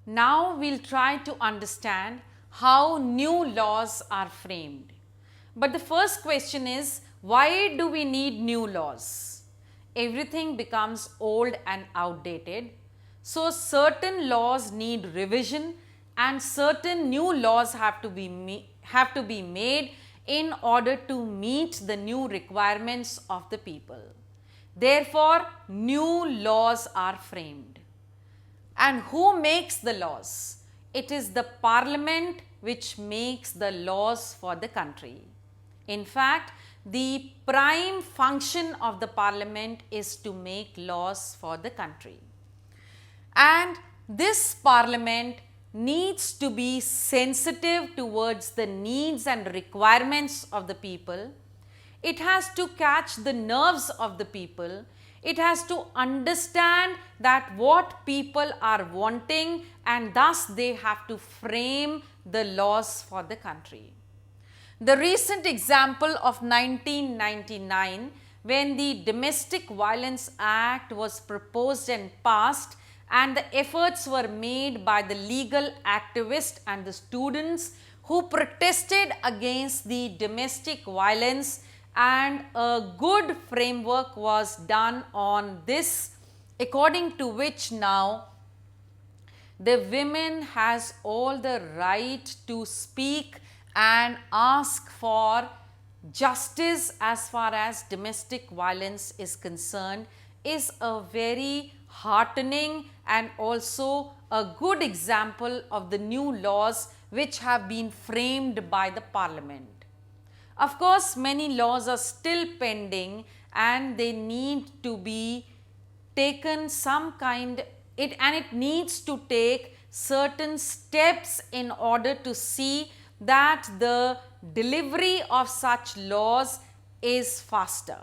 Now we'll try to understand how new laws are framed. But the first question is, why do we need new laws? Everything becomes old and outdated. So certain laws need revision and certain new laws have to be made in order to meet the new requirements of the people. Therefore, new laws are framed. And who makes the laws? It is the parliament which makes the laws for the country. In fact, the prime function of the parliament is to make laws for the country. And this parliament needs to be sensitive towards the needs and requirements of the people. It has to catch the nerves of the people. It has to understand that what people are wanting, and thus they have to frame the laws for the country. The recent example of 1999, when the Domestic Violence Act was proposed and passed, and the efforts were made by the legal activists and the students who protested against the domestic violence, and a good framework was done on this, according to which now the women has all the right to speak and ask for justice as far as domestic violence is concerned, is a very heartening and also a good example of the new laws which have been framed by the parliament. Of course, many laws are still pending and they need to be taken some kind, it needs to take certain steps in order to see that the delivery of such laws is faster.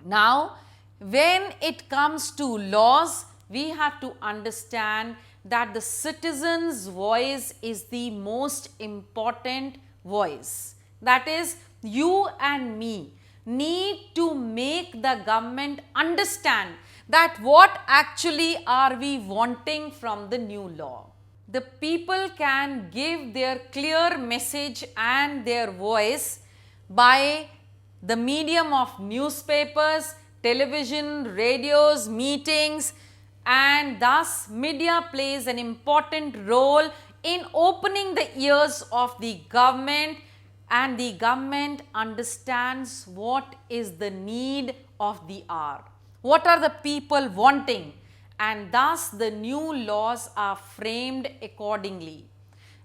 Now, when it comes to laws, we have to understand that the citizen's voice is the most important voice. That is, you and me need to make the government understand that what actually are we wanting from the new law. The people can give their clear message and their voice by the medium of newspapers, television, radios, meetings, and thus media plays an important role in opening the ears of the government, and the government understands what is the need of the hour, what are the people wanting, and thus the new laws are framed accordingly.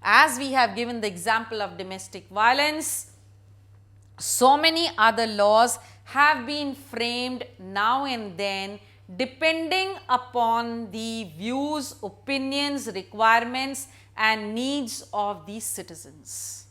As we have given the example of domestic violence, so many other laws have been framed now and then depending upon the views, opinions, requirements and needs of the citizens.